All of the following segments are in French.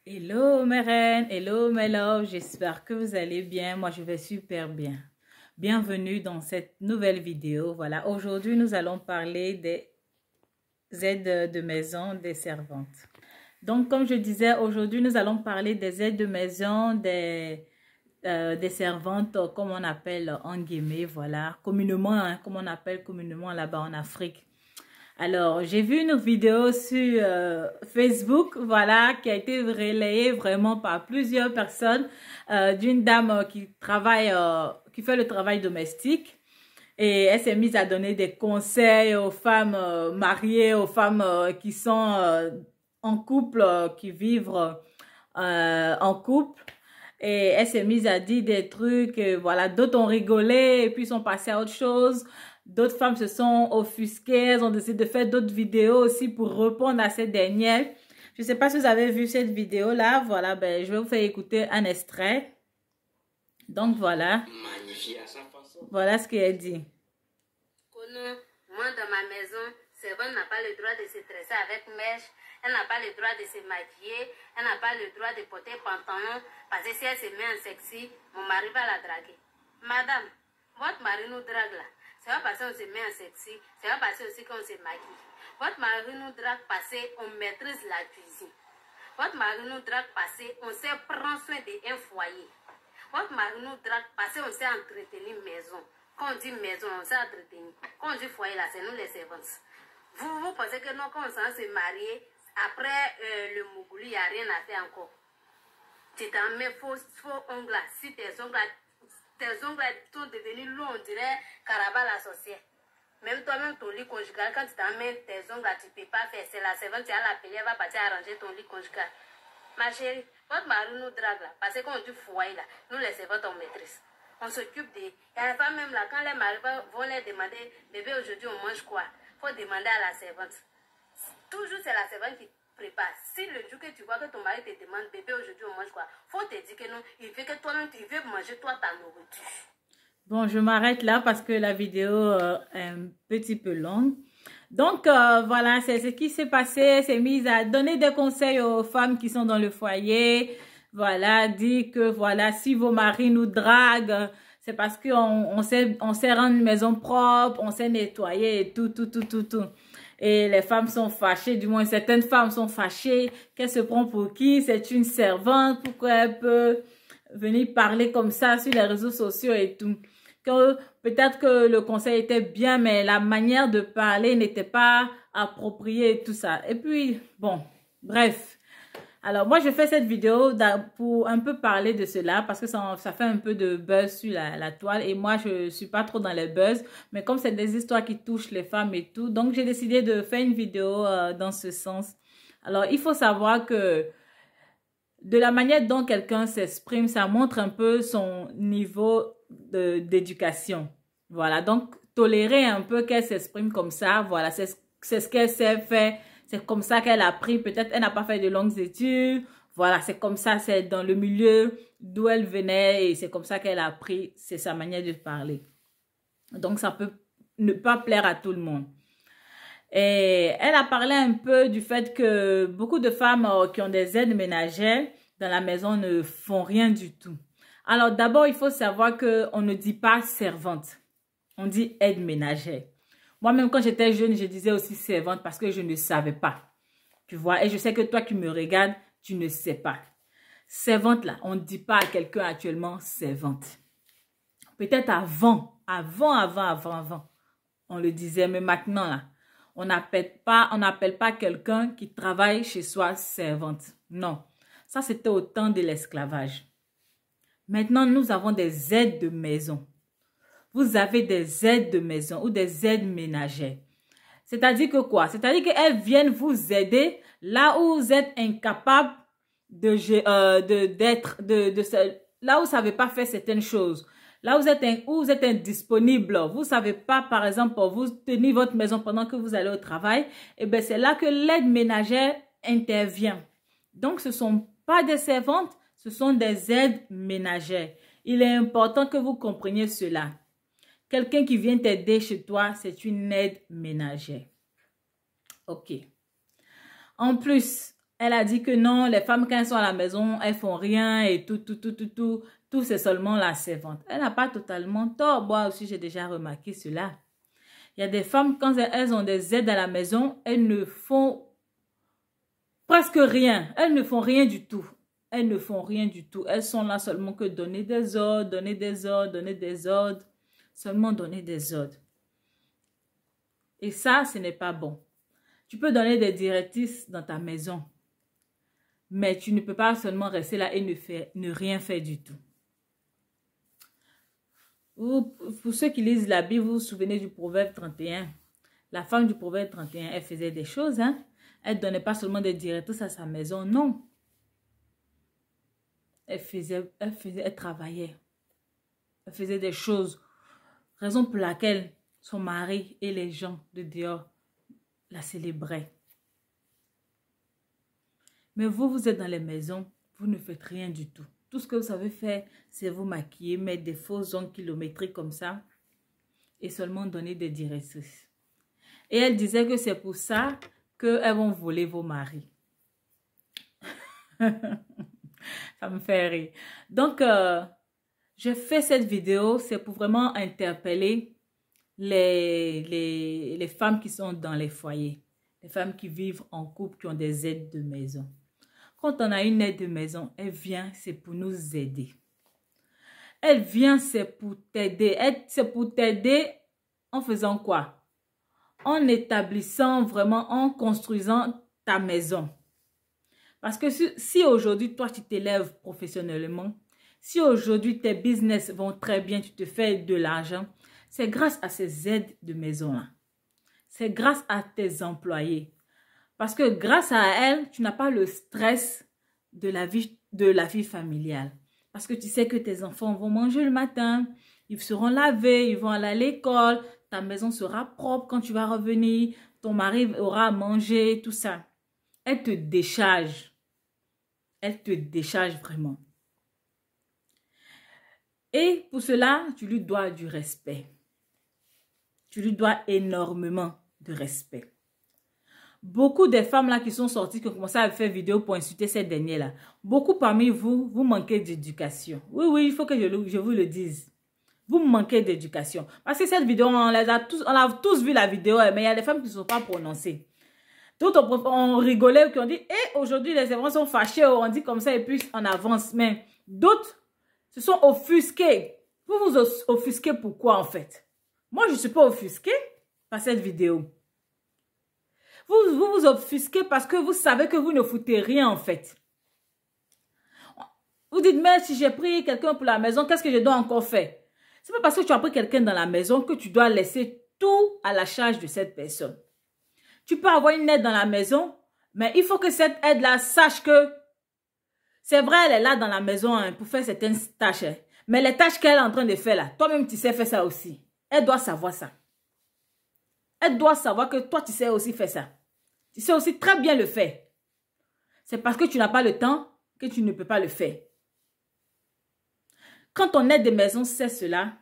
Hello mes reines, hello mes loves, j'espère que vous allez bien. Moi je vais super bien. Bienvenue dans cette nouvelle vidéo. Voilà, aujourd'hui nous allons parler des aides de maison des servantes. Donc comme je disais, aujourd'hui nous allons parler des aides de maison des servantes, comme on appelle en guillemets, voilà, communément, hein, comme on appelle communément là-bas en Afrique. Alors, j'ai vu une vidéo sur Facebook, voilà, qui a été relayée vraiment par plusieurs personnes, d'une dame qui travaille, qui fait le travail domestique. Et elle s'est mise à donner des conseils aux femmes mariées, aux femmes qui sont en couple, qui vivent en couple. Et elle s'est mise à dire des trucs, voilà, d'autres ont rigolé et puis sont passés à autre chose. D'autres femmes se sont offusquées, elles ont décidé de faire d'autres vidéos aussi pour répondre à ces dernières. Je ne sais pas si vous avez vu cette vidéo-là. Voilà, ben, je vais vous faire écouter un extrait. Donc voilà. Voilà ce qu'elle dit. Moi, dans ma maison, servante n'a pas le droit de se tresser avec mèche. Elle n'a pas le droit de se maquiller. Elle n'a pas le droit de porter pantalon. Parce que si elle se met en sexy, mon mari va la draguer. Madame, votre mari nous drague là. C'est pas parce qu'on se met en sexy. C'est pas parce aussi qu'on se maquille. Votre mari nous drague parce qu'on maîtrise la cuisine. Votre mari nous drague parce qu'on sait prendre soin d'un foyer. Votre mari nous drague parce qu'on sait entretenir maison. Quand on dit maison, on sait entretenir. Quand on dit foyer, là, c'est nous les servantes. Vous pensez que non, quand on s'en se marier, après le mougouli, il n'y a rien à faire encore. Tu t'en mets faux ongles là. Si tes ongles sont devenus longs, on dirait Caraba la sorcière. Même toi-même, ton lit conjugal, quand tu t'en mets tes ongles là, tu ne peux pas faire. C'est la servante, tu as l'appeler, elle va partir arranger ton lit conjugal. Ma chérie, votre mari nous drague là. Parce qu'on dit foyer là, nous les servantes, on maîtrise. On s'occupe des... Il y a les femmes même là, quand les maris vont les demander, bébé, aujourd'hui on mange quoi? Il faut demander à la servante. Toujours c'est la servante qui prépare. Si le jour que tu vois que ton mari te demande, bébé, aujourd'hui on mange quoi? Il faut te dire que non, il veut que toi-même, tu veux manger toi ta nourriture. Bon, je m'arrête là parce que la vidéo est un petit peu longue. Donc, voilà, c'est ce qui s'est passé. Elle s'est mise à donner des conseils aux femmes qui sont dans le foyer. Voilà, dit que voilà, si vos maris nous draguent, c'est parce qu'on sait rendre une maison propre, on sait nettoyer et tout. Et les femmes sont fâchées, du moins certaines femmes sont fâchées. Qu'elle se prend pour qui? C'est une servante, pourquoi elle peut venir parler comme ça sur les réseaux sociaux et tout? Peut-être que le conseil était bien, mais la manière de parler n'était pas appropriée et tout ça. Et puis, bon, bref. Alors, moi, je fais cette vidéo pour un peu parler de cela parce que ça fait un peu de buzz sur la toile. Et moi, je ne suis pas trop dans les buzz. Mais comme c'est des histoires qui touchent les femmes et tout, donc j'ai décidé de faire une vidéo dans ce sens. Alors, il faut savoir que de la manière dont quelqu'un s'exprime, ça montre un peu son niveau d'éducation. Voilà, donc tolérer un peu qu'elle s'exprime comme ça, voilà, c'est ce qu'elle sait faire, c'est comme ça qu'elle a appris, peut-être elle n'a pas fait de longues études, voilà, c'est comme ça, c'est dans le milieu d'où elle venait et c'est comme ça qu'elle a appris, c'est sa manière de parler. Donc ça peut ne pas plaire à tout le monde. Et elle a parlé un peu du fait que beaucoup de femmes qui ont des aides ménagères dans la maison ne font rien du tout. Alors d'abord, il faut savoir qu'on ne dit pas servante, on dit aide ménagère. Moi-même, quand j'étais jeune, je disais aussi servante parce que je ne savais pas. Tu vois, et je sais que toi qui me regardes, tu ne sais pas. Servante là, on ne dit pas à quelqu'un actuellement servante. Peut-être avant, on le disait, mais maintenant là, on n'appelle pas quelqu'un qui travaille chez soi servante. Non, ça c'était au temps de l'esclavage. Maintenant, nous avons des aides de maison. Vous avez des aides de maison ou des aides ménagères. C'est-à-dire que quoi? C'est-à-dire qu'elles viennent vous aider là où vous êtes incapable là où vous ne savez pas faire certaines choses. Là où vous êtes indisponible, vous ne savez pas, par exemple, vous tenir votre maison pendant que vous allez au travail, et bien c'est là que l'aide ménagère intervient. Donc, ce ne sont pas des servantes, ce sont des aides ménagères. Il est important que vous compreniez cela. Quelqu'un qui vient t'aider chez toi, c'est une aide ménagère. Ok. En plus, Elle a dit que non, les femmes, quand elles sont à la maison, elles font rien et tout, c'est seulement la servante. Elle n'a pas totalement tort. Moi aussi, j'ai déjà remarqué cela. Il y a des femmes, quand elles ont des aides à la maison, elles ne font presque rien. Elles ne font rien du tout. Elles ne font rien du tout. Elles sont là seulement que donner des ordres, donner des ordres, donner des ordres. Seulement donner des ordres. Et ça, ce n'est pas bon. Tu peux donner des directives dans ta maison. Mais tu ne peux pas seulement rester là et ne rien faire du tout. Pour ceux qui lisent la Bible, vous vous souvenez du Proverbe 31. La femme du Proverbe 31, elle faisait des choses. Hein? Elle ne donnait pas seulement des directives à sa maison, non. Elle travaillait. Elle faisait des choses. Raison pour laquelle son mari et les gens de dehors la célébraient. Mais vous, vous êtes dans les maisons, vous ne faites rien du tout. Tout ce que vous savez faire, c'est vous maquiller, mettre des fausses ongles kilométriques comme ça et seulement donner des directrices. Et elle disait que c'est pour ça qu'elles vont voler vos maris. Ça me fait rire. Donc, j'ai fait cette vidéo, c'est pour vraiment interpeller les femmes qui sont dans les foyers. Les femmes qui vivent en couple, qui ont des aides de maison. Quand on a une aide de maison, elle vient, c'est pour nous aider. Elle vient, c'est pour t'aider. C'est pour t'aider en faisant quoi? En établissant vraiment, en construisant ta maison. Parce que si aujourd'hui, toi, tu t'élèves professionnellement, si aujourd'hui, tes business vont très bien, tu te fais de l'argent, c'est grâce à ces aides de maison-là. C'est grâce à tes employés. Parce que grâce à elles, tu n'as pas le stress de la vie familiale. Parce que tu sais que tes enfants vont manger le matin, ils seront lavés, ils vont aller à l'école, ta maison sera propre quand tu vas revenir, ton mari aura à manger, tout ça. Elle te décharge. Elle te décharge vraiment. Et pour cela, tu lui dois du respect. Tu lui dois énormément de respect. Beaucoup des femmes là qui sont sorties, qui ont commencé à faire vidéo pour insulter ces derniers-là, beaucoup parmi vous, vous manquez d'éducation. Oui, oui, il faut que je vous le dise. Vous manquez d'éducation. Parce que cette vidéo, on a tous vu la vidéo, mais il y a des femmes qui ne sont pas prononcées. D'autres ont rigolé, qui ont dit, aujourd'hui les enfants sont fâchés, on dit comme ça et puis on avance. Mais d'autres se sont offusqués. Vous vous offusquez pourquoi en fait? Moi, je ne suis pas offusquée par cette vidéo. Vous vous offusquez parce que vous savez que vous ne foutez rien en fait. Vous dites, mais si j'ai pris quelqu'un pour la maison, qu'est-ce que je dois encore faire? C'est pas parce que tu as pris quelqu'un dans la maison que tu dois laisser tout à la charge de cette personne. Tu peux avoir une aide dans la maison, mais il faut que cette aide-là sache que c'est vrai, elle est là dans la maison hein, pour faire certaines tâches. Hein, mais les tâches qu'elle est en train de faire là, toi-même tu sais faire ça aussi. Elle doit savoir ça. Elle doit savoir que toi tu sais aussi faire ça. Tu sais aussi très bien le faire. C'est parce que tu n'as pas le temps que tu ne peux pas le faire. Quand ton aide de maison sait cela,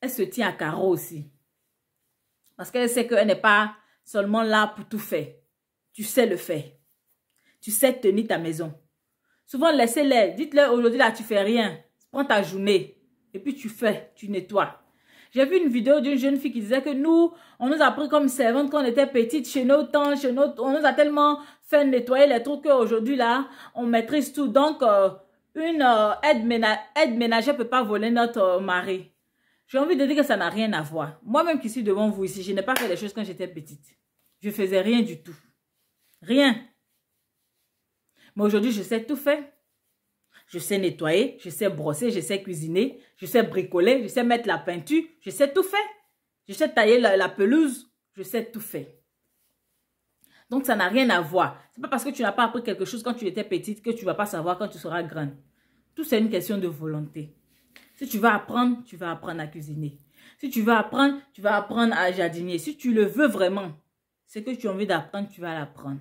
elle se tient à carreau aussi. Parce qu'elle sait qu'elle n'est pas seulement là pour tout faire. Tu sais le faire. Tu sais tenir ta maison. Souvent, laissez-les. Dites-leur, aujourd'hui, là, tu fais rien. Prends ta journée. Et puis, tu fais, tu nettoies. J'ai vu une vidéo d'une jeune fille qui disait que nous, on nous a pris comme servante quand on était petite chez nos tantes, on nous a tellement fait nettoyer les trucs qu'aujourd'hui, là, on maîtrise tout. Donc, une aide ménagère ne peut pas voler notre mari. J'ai envie de dire que ça n'a rien à voir. Moi-même qui suis devant vous ici, je n'ai pas fait les choses quand j'étais petite. Je faisais rien du tout. Rien. Mais aujourd'hui, je sais tout faire. Je sais nettoyer, je sais brosser, je sais cuisiner, je sais bricoler, je sais mettre la peinture, je sais tout faire. Je sais tailler la pelouse, je sais tout faire. Donc, ça n'a rien à voir. Ce n'est pas parce que tu n'as pas appris quelque chose quand tu étais petite que tu ne vas pas savoir quand tu seras grande. Tout, c'est une question de volonté. Si tu vas apprendre à cuisiner. Si tu veux apprendre, tu vas apprendre à jardiner. Si tu le veux vraiment, ce que tu as envie d'apprendre, tu vas l'apprendre.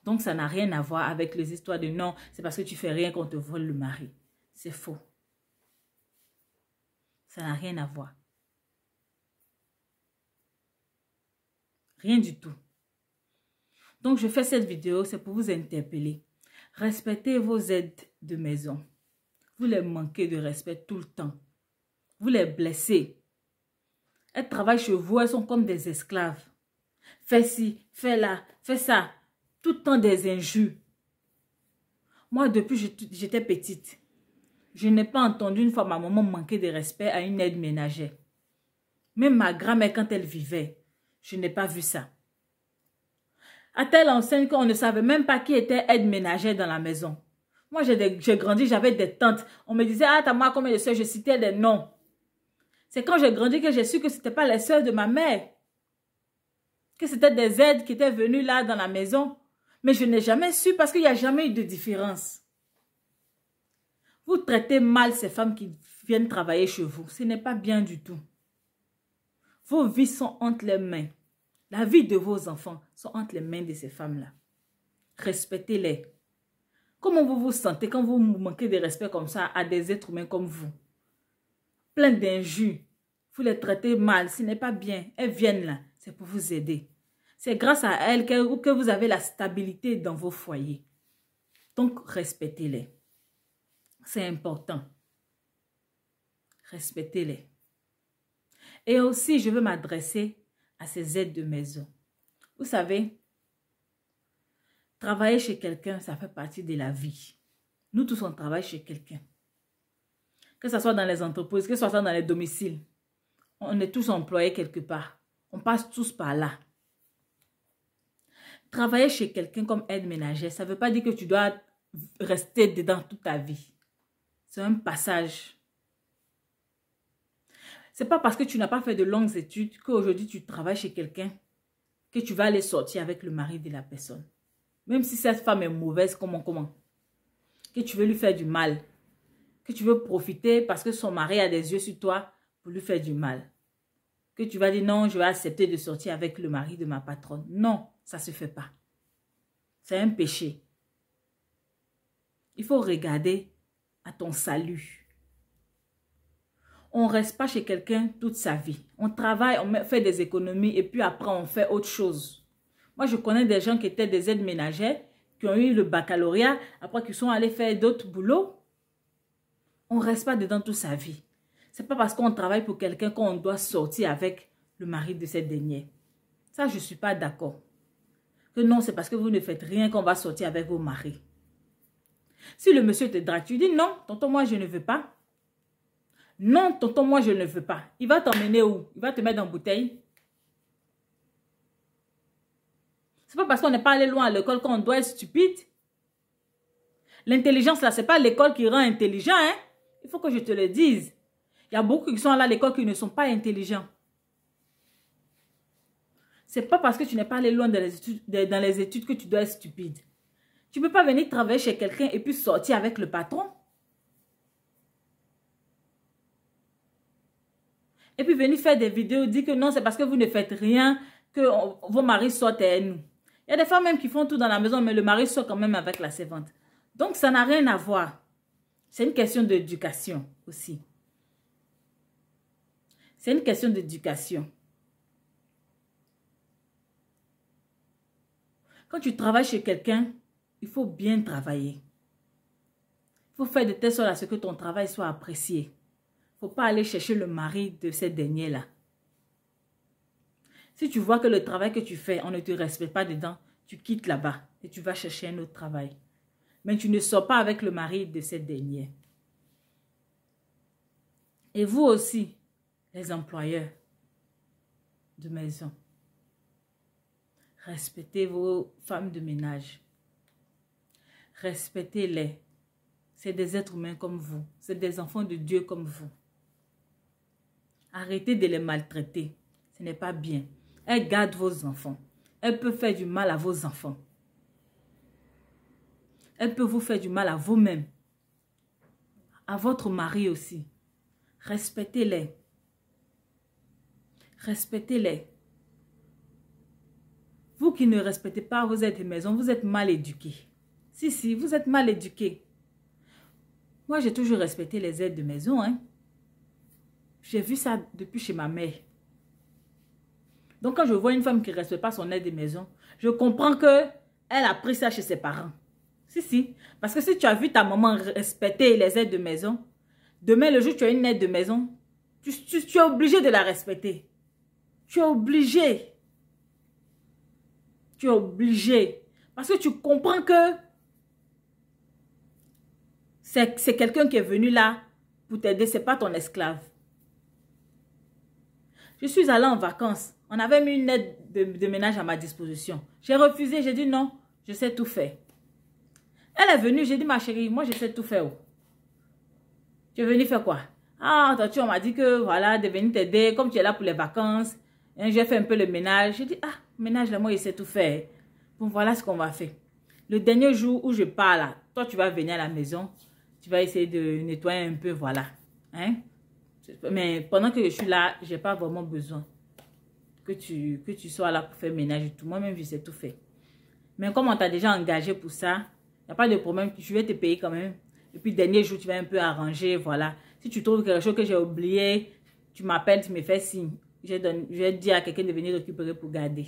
Donc, ça n'a rien à voir avec les histoires de non, c'est parce que tu fais rien qu'on te vole le mari. C'est faux. Ça n'a rien à voir. Rien du tout. Donc, je fais cette vidéo, c'est pour vous interpeller. Respectez vos aides de maison. Vous les manquez de respect tout le temps. Vous les blessez. Elles travaillent chez vous, elles sont comme des esclaves. Fais ci, fais là, fais ça. Tout le temps des injures. Moi, depuis que j'étais petite, je n'ai pas entendu une fois ma maman manquer de respect à une aide ménagère. Même ma grand-mère, quand elle vivait, je n'ai pas vu ça. À telle enseigne qu'on ne savait même pas qui était aide ménagère dans la maison. Moi, j'ai grandi, j'avais des tantes. On me disait, ah, t'as moi combien de soeurs? Je citais des noms. C'est quand j'ai grandi que j'ai su que ce n'était pas les soeurs de ma mère. Que c'était des aides qui étaient venues là dans la maison. Mais je n'ai jamais su parce qu'il n'y a jamais eu de différence. Vous traitez mal ces femmes qui viennent travailler chez vous. Ce n'est pas bien du tout. Vos vies sont entre les mains. La vie de vos enfants sont entre les mains de ces femmes-là. Respectez-les. Comment vous vous sentez quand vous manquez de respect comme ça à des êtres humains comme vous? Plein d'injures. Vous les traitez mal. Ce n'est pas bien. Elles viennent là. C'est pour vous aider. C'est grâce à elles que vous avez la stabilité dans vos foyers. Donc, respectez-les. C'est important. Respectez-les. Et aussi, je veux m'adresser à ces aides de maison. Vous savez, travailler chez quelqu'un, ça fait partie de la vie. Nous tous, on travaille chez quelqu'un. Que ce soit dans les entreprises, que ce soit dans les domiciles. On est tous employés quelque part. On passe tous par là. Travailler chez quelqu'un comme aide ménagère, ça ne veut pas dire que tu dois rester dedans toute ta vie. C'est un passage. Ce n'est pas parce que tu n'as pas fait de longues études qu'aujourd'hui tu travailles chez quelqu'un que tu vas aller sortir avec le mari de la personne. Même si cette femme est mauvaise, comment? Que tu veux lui faire du mal. Que tu veux profiter parce que son mari a des yeux sur toi pour lui faire du mal. Que tu vas dire non, je vais accepter de sortir avec le mari de ma patronne. Non, ça ne se fait pas. C'est un péché. Il faut regarder à ton salut. On ne reste pas chez quelqu'un toute sa vie. On travaille, on fait des économies et puis après on fait autre chose. Moi, je connais des gens qui étaient des aides ménagères, qui ont eu le baccalauréat, après qui sont allés faire d'autres boulots. On ne reste pas dedans toute sa vie. Ce n'est pas parce qu'on travaille pour quelqu'un qu'on doit sortir avec le mari de cette dernière. Ça, je ne suis pas d'accord. Que non, c'est parce que vous ne faites rien qu'on va sortir avec vos maris. Si le monsieur te drague, tu dis non, tonton, moi, je ne veux pas. Non, tonton, moi, je ne veux pas. Il va t'emmener où? Il va te mettre dans une bouteille. C'est pas parce qu'on n'est pas allé loin à l'école qu'on doit être stupide. L'intelligence, là, c'est pas l'école qui rend intelligent, hein? Il faut que je te le dise. Il y a beaucoup qui sont là à l'école qui ne sont pas intelligents. C'est pas parce que tu n'es pas allé loin dans les études que tu dois être stupide. Tu ne peux pas venir travailler chez quelqu'un et puis sortir avec le patron. Et puis venir faire des vidéos, dire que non, c'est parce que vous ne faites rien que vos maris sortent à nous. Il y a des femmes même qui font tout dans la maison, mais le mari sort quand même avec la servante. Donc, ça n'a rien à voir. C'est une question d'éducation aussi. C'est une question d'éducation. Quand tu travailles chez quelqu'un, il faut bien travailler. Il faut faire de telle sorte à ce que ton travail soit apprécié. Il ne faut pas aller chercher le mari de cette dernière-là. Si tu vois que le travail que tu fais, on ne te respecte pas dedans, tu quittes là-bas et tu vas chercher un autre travail. Mais tu ne sors pas avec le mari de cette dernière. Et vous aussi, les employeurs de maison, respectez vos femmes de ménage. Respectez-les. C'est des êtres humains comme vous. C'est des enfants de Dieu comme vous. Arrêtez de les maltraiter. Ce n'est pas bien. Elles gardent vos enfants. Elles peuvent faire du mal à vos enfants. Elles peuvent vous faire du mal à vous-même. À votre mari aussi. Respectez-les. Respectez-les. Vous qui ne respectez pas vos aides de maison, vous êtes mal éduqués. Si, vous êtes mal éduqués. Moi, j'ai toujours respecté les aides de maison, hein. J'ai vu ça depuis chez ma mère. Donc, quand je vois une femme qui ne respecte pas son aide de maison, Je comprends que elle a pris ça chez ses parents. Si. Parce que si tu as vu ta maman respecter les aides de maison, demain, le jour où tu as une aide de maison, tu es obligé de la respecter. Tu es obligé. Tu es obligé. Parce que tu comprends que c'est quelqu'un qui est venu là pour t'aider. Ce n'est pas ton esclave. Je suis allée en vacances. On avait mis une aide de ménage à ma disposition. J'ai refusé. J'ai dit non, je sais tout faire. Elle est venue. J'ai dit ma chérie, moi je sais tout faire. Tu es venue faire quoi? Ah, on m'a dit que voilà, de venir t'aider. Comme tu es là pour les vacances. J'ai fait un peu le ménage. J'ai dit, ah, ménage là, moi je sais tout faire. Bon, voilà ce qu'on va faire. Le dernier jour où je pars là, toi tu vas venir à la maison. Tu vas essayer de nettoyer un peu, voilà. Hein? Mais pendant que je suis là, je n'ai pas vraiment besoin que tu sois là pour faire ménage et tout. Moi-même, je sais tout faire. Mais comme on t'a déjà engagé pour ça, il n'y a pas de problème. Je vais te payer quand même. Et puis, dernier jour, tu vas un peu arranger, voilà. Si tu trouves quelque chose que j'ai oublié, tu m'appelles, tu me fais signe. Je vais dire à quelqu'un de venir récupérer pour garder.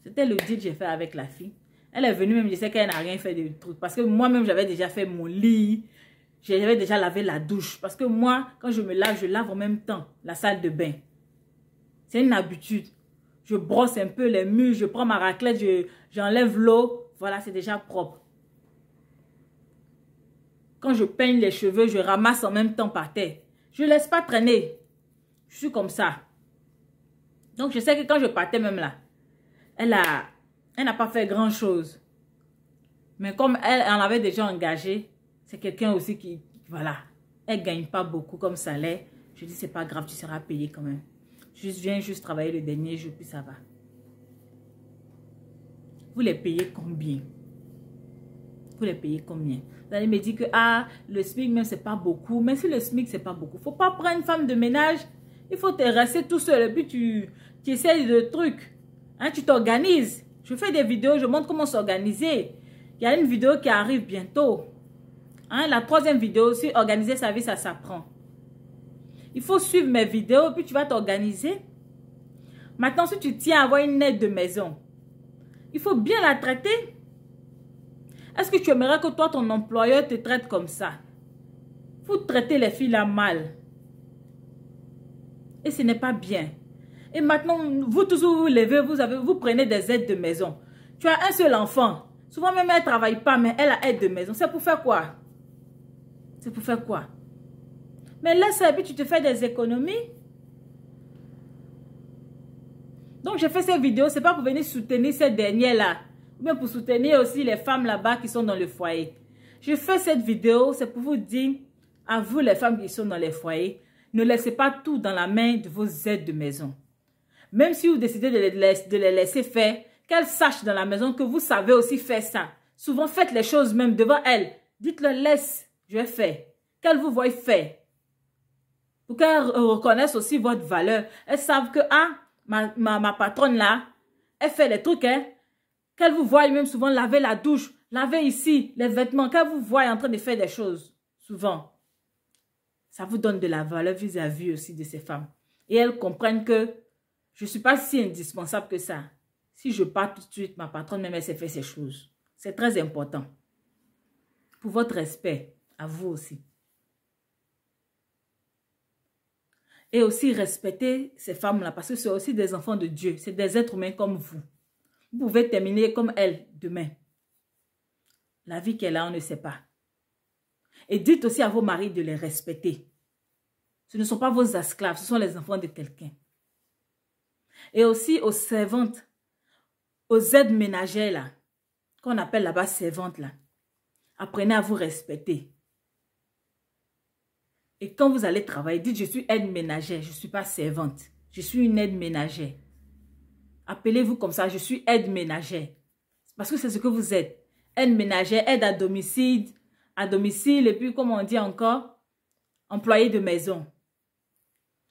C'était le deal que j'ai fait avec la fille. Elle est venue même, je sais qu'elle n'a rien fait de truc. Parce que moi-même, j'avais déjà fait mon lit. J'avais déjà lavé la douche. Parce que moi, quand je me lave, je lave en même temps la salle de bain. C'est une habitude. Je brosse un peu les murs, je prends ma raclette, j'enlève l'eau. Voilà, c'est déjà propre. Quand je peigne les cheveux, je ramasse en même temps par terre. Je ne laisse pas traîner. Je suis comme ça. Donc, je sais que quand je partais même là, elle n'a pas fait grand-chose. Mais comme elle en avait déjà engagé, c'est quelqu'un aussi qui, voilà, elle ne gagne pas beaucoup comme salaire. Je dis, c'est pas grave, tu seras payé quand même. Viens juste travailler le dernier jour, puis ça va. Vous les payez combien? Vous les payez combien? Vous allez me dire que, ah, le SMIC même, c'est pas beaucoup. Mais si le SMIC, c'est pas beaucoup, faut pas prendre une femme de ménage. Il faut te rester tout seul. Et puis, tu essayes de trucs. Hein, tu t'organises. Je fais des vidéos, je montre comment s'organiser. Il y a une vidéo qui arrive bientôt. Hein, la 3e vidéo aussi, organiser sa vie, ça s'apprend. Il faut suivre mes vidéos, puis tu vas t'organiser. Maintenant, si tu tiens à avoir une aide de maison, il faut bien la traiter. Est-ce que tu aimerais que toi, ton employeur te traite comme ça? Vous traitez les filles là mal. Et ce n'est pas bien. Et maintenant, vous tous vous levez, vous prenez des aides de maison. Tu as un seul enfant. Souvent même, elle ne travaille pas, mais elle a aide de maison. C'est pour faire quoi? C'est pour faire quoi? Mais laisse ça et puis tu te fais des économies. Donc, j'ai fait cette vidéo. Ce n'est pas pour venir soutenir cette dernière-là. Mais pour soutenir aussi les femmes là-bas qui sont dans le foyer. Je fais cette vidéo, c'est pour vous dire, à vous les femmes qui sont dans les foyers, ne laissez pas tout dans la main de vos aides de maison. Même si vous décidez de les laisser faire, qu'elles sachent dans la maison que vous savez aussi faire ça. Souvent, faites les choses même devant elles. Dites-leur, laisse, je vais faire. Qu'elles vous voient faire. Pour qu'elles reconnaissent aussi votre valeur. Elles savent que, ah, ma patronne là, elle fait les trucs, hein. Qu'elle vous voie même souvent laver la douche, laver ici, les vêtements, qu'elle vous voie en train de faire des choses, souvent. Ça vous donne de la valeur vis-à-vis aussi de ces femmes. Et elles comprennent que je ne suis pas si indispensable que ça. Si je pars tout de suite, ma patronne même, elle sait faire ces choses. C'est très important. Pour votre respect, à vous aussi. Et aussi respecter ces femmes-là, parce que c'est aussi des enfants de Dieu. C'est des êtres humains comme vous. Vous pouvez terminer comme elle demain. La vie qu'elle a, on ne sait pas. Et dites aussi à vos maris de les respecter. Ce ne sont pas vos esclaves, ce sont les enfants de quelqu'un. Et aussi aux servantes, aux aides ménagères là, qu'on appelle là-bas servantes là. Apprenez à vous respecter. Et quand vous allez travailler, dites je suis aide ménagère, je ne suis pas servante. Je suis une aide ménagère. Appelez-vous comme ça, je suis aide ménagère. Parce que c'est ce que vous êtes. Aide ménagère, aide à domicile, et puis comme on dit encore, employé de maison.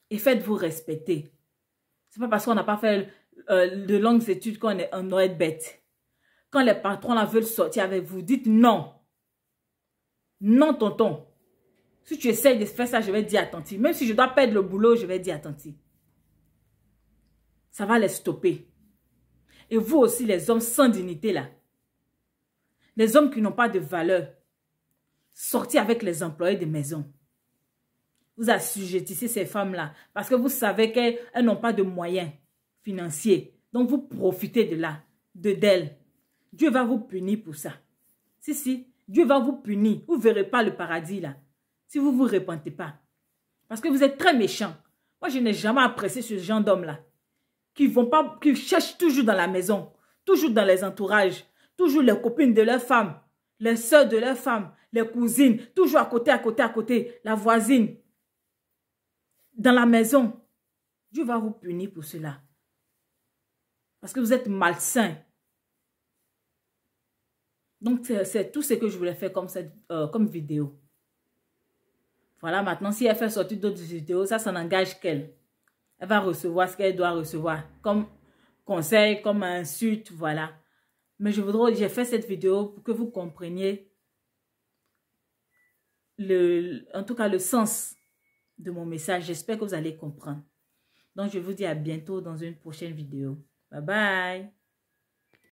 Et faites-vous respecter. Ce n'est pas parce qu'on n'a pas fait de longues études qu'on doit être bête. Quand les patrons là veulent sortir avec vous, dites non. Non, tonton. Si tu essayes de faire ça, je vais dire attentif. Même si je dois perdre le boulot, je vais dire attentif. Ça va les stopper. Et vous aussi, les hommes sans dignité là. Les hommes qui n'ont pas de valeur. Sortez avec les employés de maison. Vous assujettissez ces femmes-là parce que vous savez qu'elles n'ont pas de moyens financiers. Donc, vous profitez d'elles. Dieu va vous punir pour ça. Si, Dieu va vous punir. Vous ne verrez pas le paradis là. Si vous ne vous repentez pas. Parce que vous êtes très méchants. Moi, je n'ai jamais apprécié ce genre d'hommes-là. Qui cherchent toujours dans la maison. Toujours dans les entourages. Toujours les copines de leurs femmes. Les sœurs de leurs femmes. Les cousines. Toujours à côté. La voisine. Dans la maison. Dieu va vous punir pour cela. Parce que vous êtes malsains. Donc, c'est tout ce que je voulais faire comme vidéo. Voilà, maintenant, si elle fait sortir d'autres vidéos, ça n'engage qu'elle. Elle va recevoir ce qu'elle doit recevoir. Comme conseil, comme insulte, voilà. Mais j'ai fait cette vidéo pour que vous compreniez en tout cas le sens de mon message. J'espère que vous allez comprendre. Donc, je vous dis à bientôt dans une prochaine vidéo. Bye bye.